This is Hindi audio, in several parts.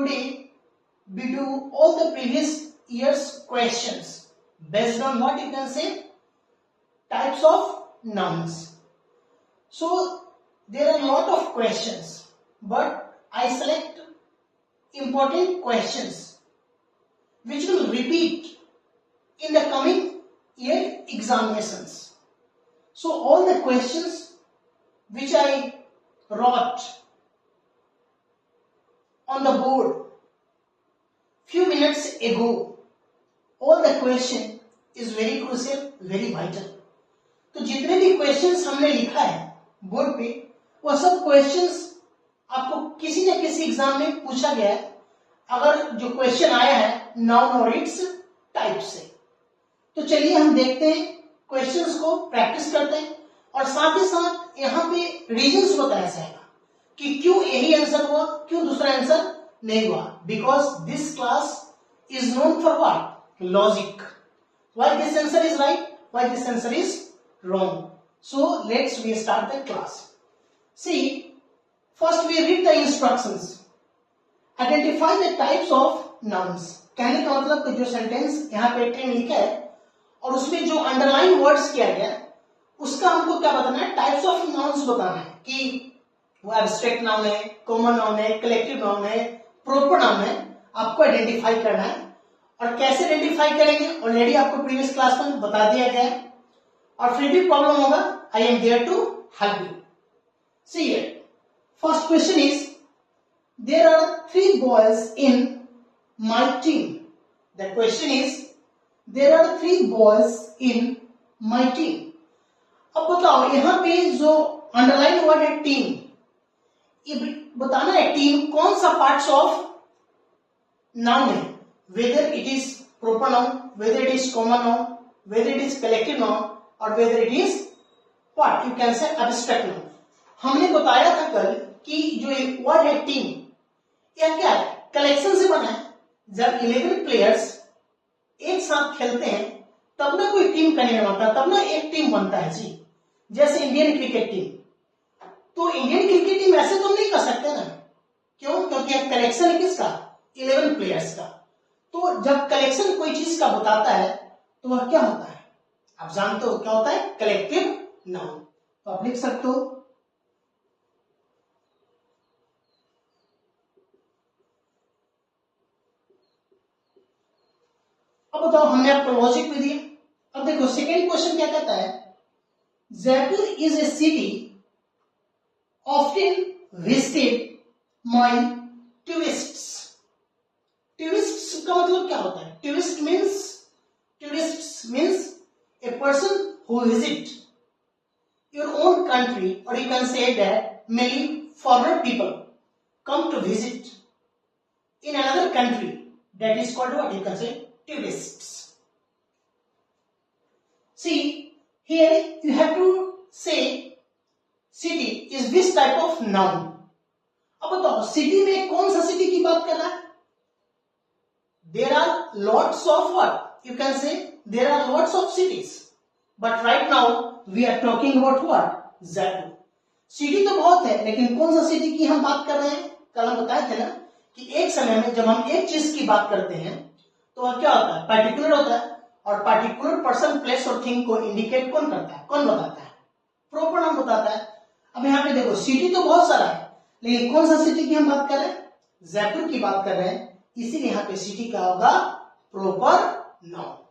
today we do all the previous year's questions based on what you can say types of nouns. So there are a lot of questions, but I select important questions which will repeat in the coming year examinations. So all the questions which I wrote on the board few minutes ago, all the question is very crucial, very vital. तो जितने भी क्वेश्चंस हमने लिखा है बोर्ड पे, वो सब क्वेश्चंस आपको किसी न किसी एग्जाम में पूछा गया है, अगर जो क्वेश्चन आया है नाउन और इट्स टाइप से। तो चलिए हम देखते हैं, क्वेश्चंस को प्रैक्टिस करते हैं और साथ ही साथ यहाँ पे रीजंस बताया जाएगा कि क्यों यही आंसर हुआ, क्यों दूसरा आंसर नहीं हुआ। Because this class is known for what? Logic. Why this answer is right, why this answer is wrong. So let's we start the class. See, first we read the instructions. Identify the types of nouns. कहने का मतलब कि जो सेंटेंस यहाँ पे ट्रेन लिखा है और उसमें जो अंडरलाइन वर्ड्स किया गया उसका हमको क्या बताना है? टाइप्स ऑफ नाउन्स बताना है कि वो एब्स्ट्रैक्ट नाउन है, कॉमन नाउन है, कलेक्टिव नाउन है, प्रॉपर नाउन है। आपको आइडेंटिफाई करना है और कैसे आइडेंटिफाई करेंगे ऑलरेडी आपको प्रीवियस क्लास में बता दिया गया है, और फिर भी प्रॉब्लम होगा I am there to help you. See here, first question is there are 3 boys in my team. The question is there are 3 boys in my team. अब बताओ यहां पे जो अंडरलाइन वर्ड है टीम, ये बताना है टीम कौन सा पार्ट्स ऑफ नाउन है, whether it is proper noun, whether it is common noun, whether it is collective noun, और whether it is what you can say abstract noun। हमने बताया था कल कि जो वर्ड है टीम, यह क्या है? कलेक्शन से बना है। जब 11 प्लेयर्स एक साथ खेलते हैं तब ना कोई टीम का निर्माण होता है, तब ना एक टीम बनता है जी। जैसे इंडियन क्रिकेट टीम, तो इंडियन क्रिकेट टीम ऐसे तो नहीं कर सकते ना, क्यों? क्योंकि यह कलेक्शन है किसका? 11 प्लेयर्स का। तो जब कलेक्शन कोई चीज का बताता है तो वह क्या होता है? आप जानते हो क्या होता है? Collective noun. तो आप लिख सकते हो अब बताओ, हमने आपको लॉजिक भी दिया। अब देखो सेकेंड क्वेश्चन क्या कहता है? Jaipur is a city often visited by tourists. Tourists का मतलब क्या होता है? Tourist means a person who visit your own country, or you can say that many foreign people come to visit in another country, that is called what you can say tourists. See here you have to say city is which type of noun। अब बताओ सिटी में कौन सा सिटी की बात कर रहा है? There are lots of what you can say, there are lots of cities, but right now we are talking about what? Jaipur। City तो बहुत है, लेकिन कौन सा सिटी की हम बात कर रहे हैं? कल हम बताए थे ना कि एक समय में जब हम एक चीज की बात करते हैं तो वह क्या होता है? पर्टिकुलर होता है, और पर्टिकुलर पर्सन, प्लेस और थिंग को इंडिकेट कौन करता है? कौन बताता है? प्रॉपर नाउन बताता है। अब यहाँ पे देखो सिटी तो बहुत सारा है, लेकिन कौन सा सिटी की हम बात कर रहे हैं? जयपुर की बात कर रहे हैं, इसीलिए यहाँ पे सिटी का होगा proper noun.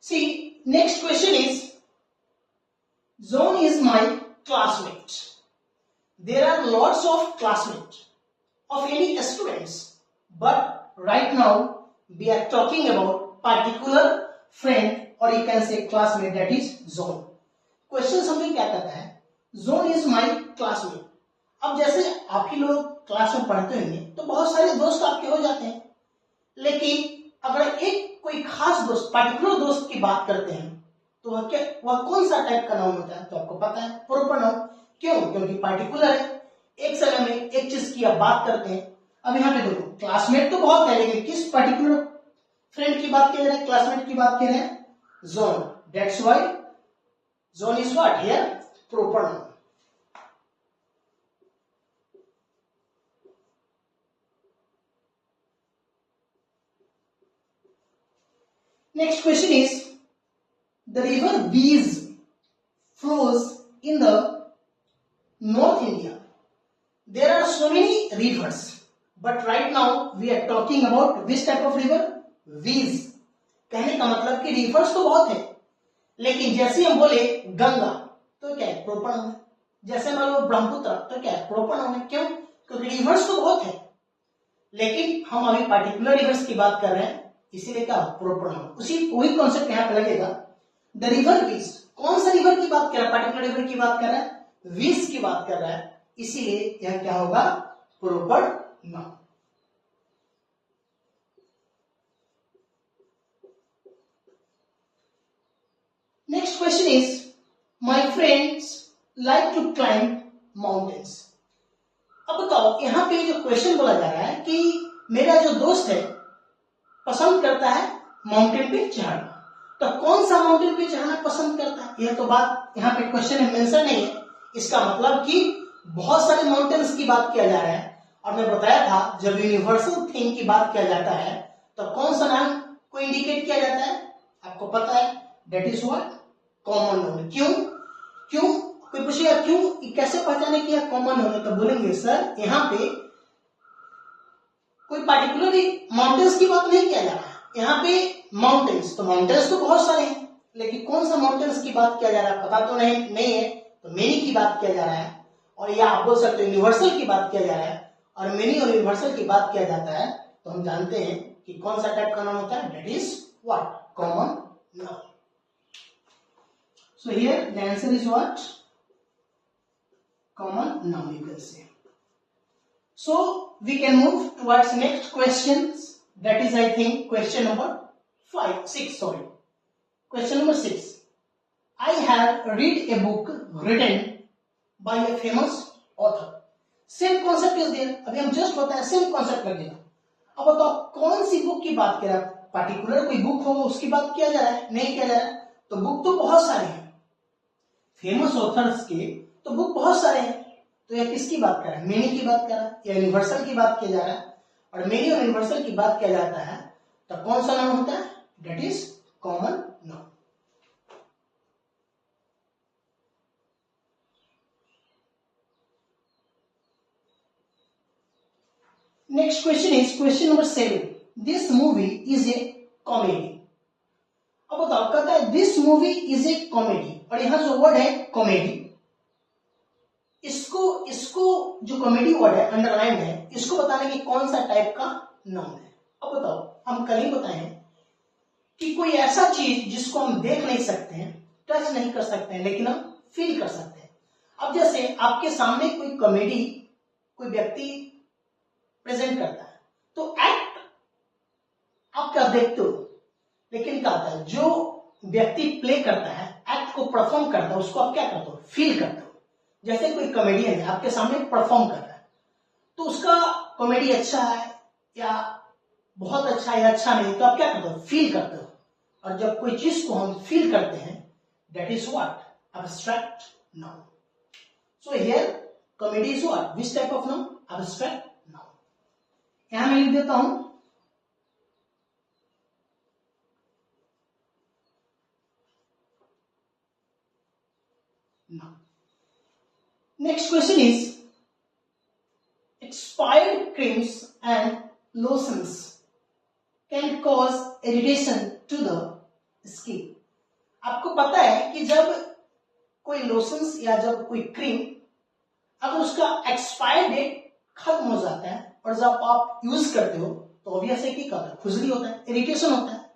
See, next question is, John is my classmate. There are lots of classmates of any students, but right now we are talking about particular friend, or you can say classmate, that is John। Question हमें क्या कहता है? John is my classmate। अब जैसे आप ही लोग क्लास में पढ़ते होंगे तो बहुत सारे दोस्त आपके हो जाते हैं, लेकिन अगर एक कोई खास दोस्त, पर्टिकुलर दोस्त की बात करते हैं तो वह क्या, वह कौन सा टाइप का नाउन होता है? तो आपको पता है, प्रॉपर नाउन। क्यों? क्योंकि पर्टिकुलर है, एक समय में एक चीज की आप बात करते हैं। अब यहाँ पे देखो क्लासमेट तो बहुत है, लेकिन किस पर्टिकुलर फ्रेंड की बात कर रहे हैं? क्लासमेट की बात कर रहे हैं, zone. That's why zone is what here proper noun. Next question is, the river Vees flows in the North India. There are so many rivers, but right now we are talking about which type of river? Vees. कहने का मतलब कि रिवर्स तो बहुत है, लेकिन जैसे हम बोले गंगा तो क्या है? प्रोपर नाउन है। जैसे मान लो ब्रह्मपुत्र तो क्या है? प्रोपर नाउन है। क्यों? क्योंकि रिवर्स तो बहुत है, लेकिन हम अभी पार्टिकुलर रिवर्स की बात कर रहे हैं, इसीलिए क्या? Proper noun. उसी वही कॉन्सेप्ट यहाँ पे लगेगा। द रिवर वीज, कौन सा रिवर की बात कर रहा है? पार्टिकुलर रिवर की बात कर रहा है, वीज की बात कर रहा है, इसीलिए यह क्या होगा? Proper noun. Next question is, my friends like to climb mountains. अब बताओ, यहाँ पे जो क्वेश्चन बोला जा रहा है कि मेरा जो दोस्त है पसंद करता है माउंटेन पे चढ़ना, तो कौन सा माउंटेन पे चढ़ना पसंद करता है? यह तो बात यहाँ पे क्वेश्चन में मेंशन नहीं है। इसका मतलब कि बहुत सारे माउंटेन्स की बात किया जा रहा है, और मैं बताया था जब यूनिवर्सल थिंग की बात किया जाता है तो कौन सा नाम को इंडिकेट किया जाता है? आपको पता है, that is what? Common noun. क्यों? कोई पूछेगा क्यों, कैसे पहचाने कि यह कॉमन नाउन है? तो बोलेंगे सर यहाँ पे कोई पार्टिकुलर माउंटेन्स की बात नहीं किया जा रहा है, यहाँ पे माउंटेन्स तो बहुत सारे हैं, लेकिन कौन सा माउंटेन्स की बात किया जा रहा है पता तो नहीं है, तो मेनी की बात किया जा रहा है, और या आप बोल सकते हो यूनिवर्सल की बात किया जा रहा है। और मेनी और यूनिवर्सल की बात किया जाता है तो हम जानते हैं कि कौन सा टाइप का नाउन होता है? That is what? Common noun. So here the answer is what? Common noun you can say. So we can move towards next questions, that is I think question number 6, sorry. Question number 6. I have read a book written by a famous author. Same concept is there. अभी हम just होता है same concept लगेगा। अब बताओ कौन सी बुक की बात कर रहा है? पार्टिकुलर कोई बुक हो उसकी बात किया जा रहा है? नहीं किया जा रहा है। तो बुक तो बहुत सारे हैं, फेमस ऑथर्स के तो बुक बहुत सारे हैं, तो यह किसकी बात कर रहा है? मेनी की बात कर रहा है या यूनिवर्सल की बात किया जा रहा है? और मेनी और यूनिवर्सल की बात किया जाता है तो कौन सा नाउन होता है? That is common noun. Next question is question number 7. This movie is a comedy. अब बताओ, कहता है this movie is a comedy, और यहां जो वर्ड है कॉमेडी, इसको जो कॉमेडी वर्ड है अंडरलाइन है, इसको बताने की कौन सा टाइप का नाउन है? अब बताओ, हम कल ही बताए कि कोई ऐसा चीज जिसको हम देख नहीं सकते हैं, टच नहीं कर सकते हैं, लेकिन हम फील कर सकते हैं। अब जैसे आपके सामने कोई कॉमेडी कोई व्यक्ति प्रेजेंट करता है, तो एक्ट आप क्या देखते हो, लेकिन क्या होता है जो व्यक्ति प्ले करता है, एक्ट को परफॉर्म करता है, उसको आप क्या करते हो? फील करते हो। जैसे कोई कॉमेडियन है आपके सामने परफॉर्म कर रहा है, तो उसका कॉमेडी अच्छा है या बहुत अच्छा है या अच्छा नहीं, तो आप क्या करते हो? फील करते हो। और जब कोई चीज को हम फील करते हैं, that is what? Abstract noun. So here comedy is what? Which type of noun? Abstract noun. यहां मैं लिख देता हूं, noun. Next question is, expired creams and lotions can cause irritation to the skin. आपको पता है कि जब कोई लोशंस या जब कोई क्रीम अगर उसका एक्सपायर डेट खत्म हो जाता है और जब आप यूज करते हो तो ऑब्वियस है कि क्या होता है? खुजली होता है, इरिटेशन होता है।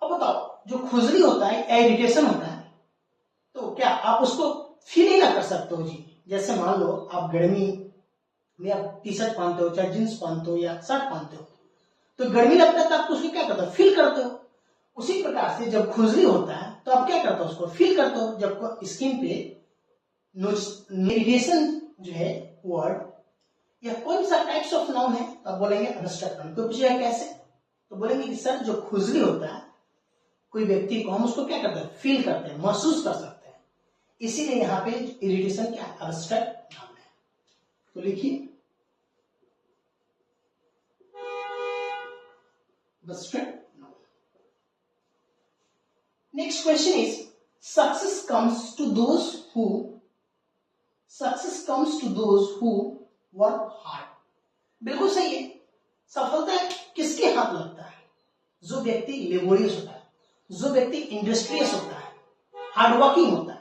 अब बताओ, जो खुजली होता है या इरिटेशन होता है, तो क्या आप उसको फील ही ना कर सकते हो जी? जैसे मान लो आप गर्मी में आप टी शर्ट पहनते हो, चाहे जींस पहनते हो या शर्ट पहनते हो, तो गर्मी लगता है तो आप उसको क्या करते हो? फील करते हो। उसी प्रकार से जब खुजली होता है तो आप क्या करते हो? उसको फील करते हो। जब स्किन पे इरिटेशन जो है वर्ड, या कौन सा टाइप्स ऑफ नाउन है, तो आप बोलेंगे एब्स्ट्रैक्ट नाउन। कोई पूछेगा कैसे, तो बोलेंगे कि सर जो खुजली होता है कोई व्यक्ति को, हम उसको क्या करते हैं? फील करते हैं, महसूस कर सकते हैं। इसीलिए यहाँ पे इरिटेशन क्या एब्स्ट्रैक्ट नाउन है। तो लिखिए abstract noun. Next question is success comes to those who work hard. बिल्कुल सही है। सफलता किसके हाथ लगता है? जो व्यक्ति लेबोरियस होता है, जो व्यक्ति इंडस्ट्रियस होता है, हार्डवर्किंग होता है।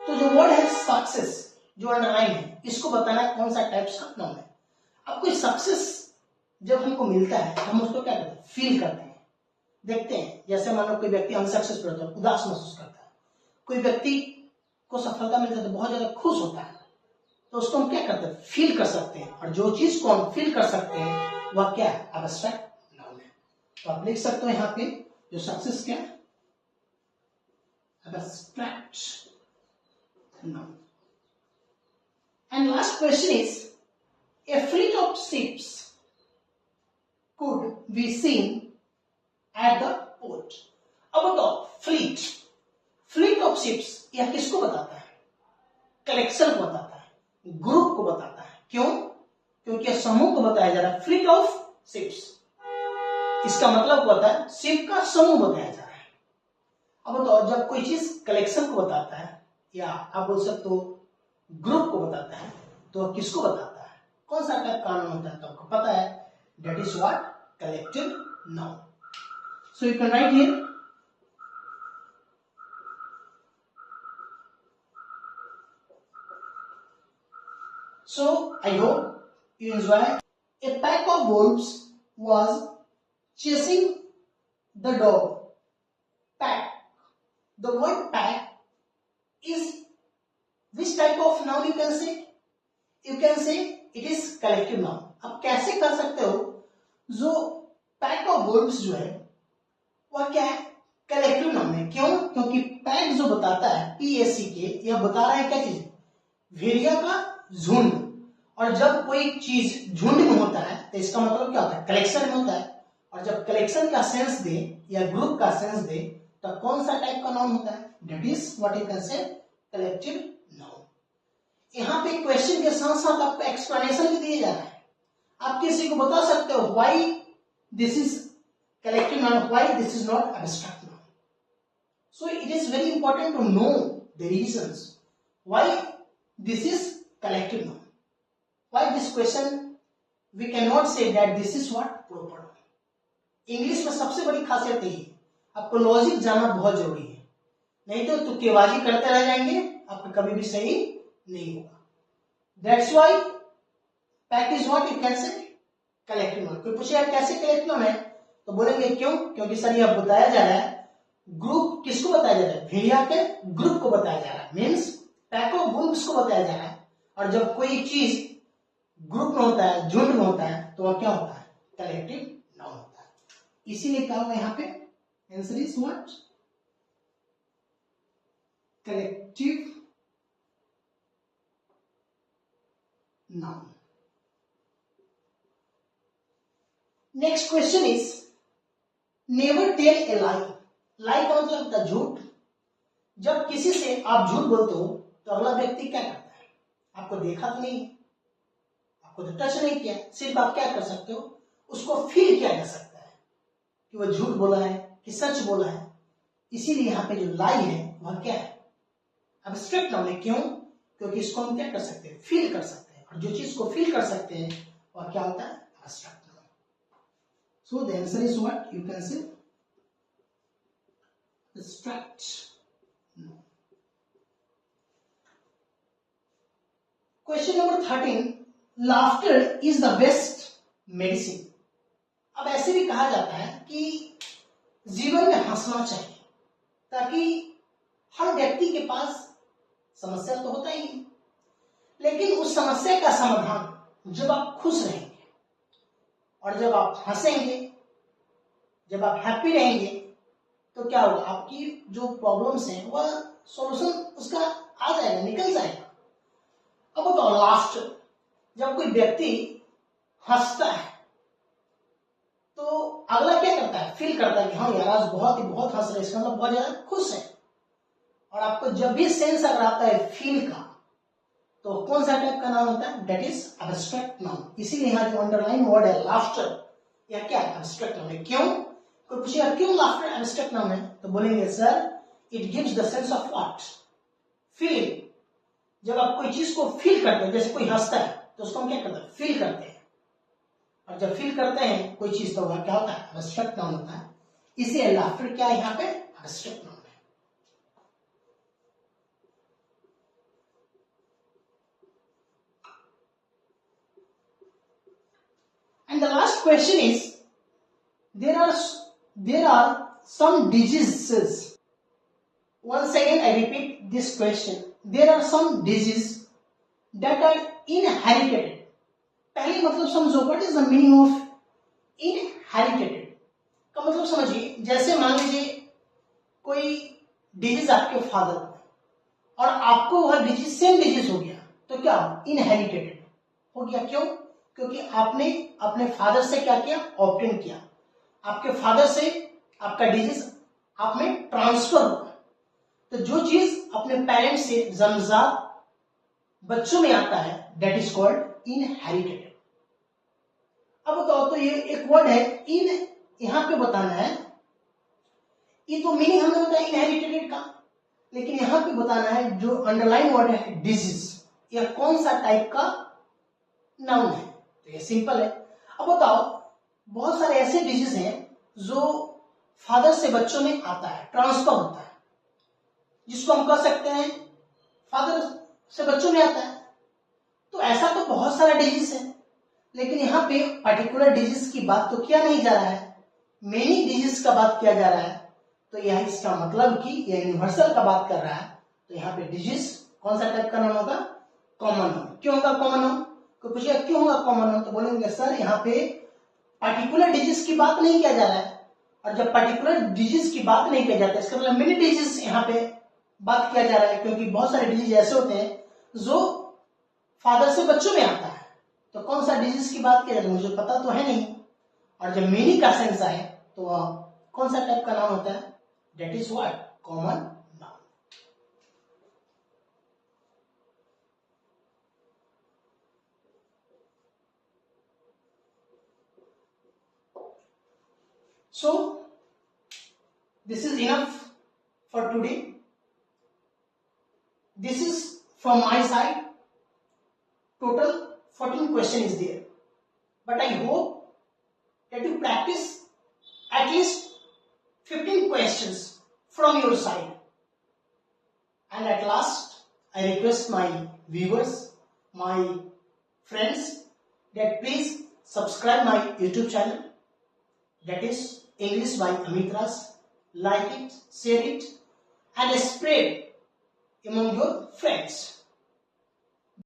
तो जो वर्ड है सक्सेस, जो अंडरलाइन है, इसको बताना है कौन सा टाइप्स का नाउन है। अब कोई सक्सेस जब हमको मिलता है हम उसको क्या करते हैं? फील करते हैं, देखते हैं। जैसे मान लो कोई व्यक्ति अनसक्सेसफुल होता है, उदास महसूस करता है। कोई व्यक्ति को सफलता मिलता है तो बहुत ज्यादा खुश होता है। तो उसको हम क्या करते हैं? फील कर सकते हैं। और जो चीज को हम फील कर सकते हैं वह क्या है? एब्स्ट्रैक्ट नाउन है। तो आप लिख सकते हो यहाँ पे जो सक्सेस क्या है? Abstract noun. And last question is a fleet of ships could be seen at the port। अब बताओ फ्लीट ऑफ शिप्स यह किसको बताता है? कलेक्शन को बताता है, ग्रुप को बताता है। क्यों? क्योंकि यह समूह को बताया जा रहा है। फ्लीट ऑफ शिप्स इसका मतलब होता है शिप का समूह बताया जा रहा है। अब बताओ जब कोई चीज कलेक्शन को बताता है या आप बोल सकते हो ग्रुप को बताता है तो किसको बताता है? कौन सा टाइप का नाउन होता है? तो आपको पता है, that is what? Collective noun. So you can write here so I hope you enjoy। A pack of wolves was chasing the dog। Pack, the word pack is which type of noun? You can say it is collective noun। अब कैसे कर सकते हो? जो पैक ऑफ वुल्व्स जो है वह क्या है? कलेक्टिव नाउन है। क्यों? क्योंकि पैक जो बताता है PACK, यह बता रहा है क्या चीज? भेड़िया का झुंड। और जब कोई चीज झुंड में होता है तो इसका मतलब क्या होता है? कलेक्शन में होता है। और जब कलेक्शन का सेंस दे या ग्रुप का सेंस दे तो कौन सा टाइप का नाउन होता है? That is what you can say collective noun. यहाँ पे क्वेश्चन के साथ साथ आपको एक्सप्लेनेशन भी दिया जा रहा है। आप किसी को बता सकते हो why this is collective noun, why this is not abstract noun. So it is very important to know the reasons why this is collective noun. Why this question we can not say that this is what proper noun. English में सबसे बड़ी खासियत यही है, आपको लॉजिक जानना बहुत जरूरी है, नहीं तो तुक्केबाजी करते रह जाएंगे, आपका कभी भी सही नहीं होगा। That's why pack is what you can say collective noun. कोई पूछेगा कैसे कलेक्टिव नाउन है तो बोलेंगे क्यों? क्योंकि सर यह बताया जा रहा है ग्रुप किसको बताया जा रहा है? भेड़िया के ग्रुप को बताया जा रहा है, मीन्स पैक ऑफ वुल्व्स को बताया जा रहा है। और जब कोई चीज ग्रुप में होता है, झुंड में होता है तो वह क्या होता है? कलेक्टिव नाउन होता है। इसीलिए क्या होगा यहाँ पे? Answer is what? Collective noun. Next question is never tell a lie. Lie का मतलब होता है झूठ। जब किसी से आप झूठ बोलते हो तो अगला व्यक्ति क्या करता है? आपको देखा तो नहीं, आपको तो टच नहीं किया, सिर्फ आप क्या कर सकते हो? उसको फील किया जा सकता है कि वह झूठ बोला है कि सच बोला है। इसीलिए यहाँ पे जो लाई है वह क्या है? एब्स्ट्रैक्ट नाउन है। क्यों? क्योंकि इसको हम क्या कर सकते हैं? फील कर सकते हैं। और जो चीज को फील कर सकते हैं वह क्या होता है? Abstract noun. So the answer is what you can say abstract noun. Question number 13, laughter is the best medicine. अब ऐसे भी कहा जाता है कि जीवन में हंसना चाहिए, ताकि हर व्यक्ति के पास समस्या तो होता ही है, लेकिन उस समस्या का समाधान जब आप खुश रहेंगे और जब आप हंसेंगे, जब आप हैप्पी रहेंगे तो क्या होगा? आपकी जो प्रॉब्लम्स हैं वह सॉल्यूशन उसका आ जाएगा, निकल जाएगा। अब बताओ लाफ्टर, जब कोई व्यक्ति हंसता है तो अगला क्या करता है? फील करता है कि हाँ यार आज बहुत हंस रहे, इसका मतलब बहुत ज्यादा खुश है। और आपको जब भी सेंस अगर आता है फील का, तो कौन सा टाइप का नाउन होता है? That is abstract noun. इसीलिए यहाँ जो अंडरलाइन वर्ड है लाफ्टर, यह क्या है? एब्स्ट्रैक्ट नाउन है। क्यों? कोई पूछेगा क्यों लाफ्टर एब्स्ट्रैक्ट नाउन है, तो बोलेंगे sir it gives the sense of what? Feeling. जब आप कोई चीज को फील करते हैं, जैसे कोई हंसता है तो उसको हम क्या करते हैं? फील करते हैं। और जब फील करते हैं कोई चीज तो वह क्या होता है? एब्स्ट्रैक्ट नाउन होता है। इसीलिए लाफ्टर क्या है यहाँ पे? एब्स्ट्रैक्ट नाउन है। And the last question is, there are some diseases. Once again I repeat this question. There are some diseases that are inherited. पहले मतलब समझो, what is the meaning of inherited? का मतलब समझिए, जैसे मान लीजिए कोई डिजीज आपके फादर को और आपको वह डिजीज सेम डिजीज हो गया, तो क्या इनहेरिटेड हो गया? क्यों? क्योंकि आपने अपने फादर से क्या किया? ऑब्टेन किया। आपके फादर से आपका डिजीज आप में ट्रांसफर हुआ। तो जो चीज अपने पेरेंट्स से जन्मजात बच्चों में आता है दैट इज कॉल्ड इनहेरिटेड। अब बताओ, तो ये एक वर्ड है इन, यहां पे बताना है, ये तो मीनिंग हमने बताया इनहेरिटेड का, लेकिन यहां पे बताना है जो अंडरलाइन वर्ड है डिजीज, यह कौन सा टाइप का नाउन है? तो ये सिंपल है। अब बताओ, बहुत सारे ऐसे डिजीज हैं जो फादर से बच्चों में आता है, ट्रांसफर होता है, जिसको हम कह सकते हैं फादर से बच्चों में आता है। तो ऐसा तो बहुत सारा डिजीज है, लेकिन यहाँ पे पर्टिकुलर डिजीज की बात तो किया नहीं जा रहा है, मेनी डिजीज का बात किया जा रहा है। तो यह इसका मतलब कि यह यूनिवर्सल का बात कर रहा है। तो यहाँ पे डिजीज कौन सा टाइप का नाउन होगा? Common noun. क्यों होगा कॉमन नाउन? तो पूछिए क्यों होगा कॉमन नाउन, तो बोलेंगे सर यहाँ पे पर्टिकुलर डिजीज की बात नहीं किया जा रहा है, और जब पर्टिकुलर डिजीज की बात नहीं किया जाता इसका मतलब मेनी डिजीज यहाँ पे बात किया जा रहा है, क्योंकि बहुत सारे डिजीज ऐसे होते हैं जो फादर से बच्चों में आता है। तो कौन सा डिजीज की बात किया जाए मुझे पता तो है नहीं, और जब मेनी का सेंस आए तो वह कौन सा टाइप का नाम होता है? That is what? Common noun. So this is enough for today. This is from my side. Total 14 question is there, but I hope that you practice at least 15 questions from your side. And at last, I request my viewers, my friends, that please subscribe my YouTube channel, that is English by Amit Ras. Like it, share it, and spread among your friends.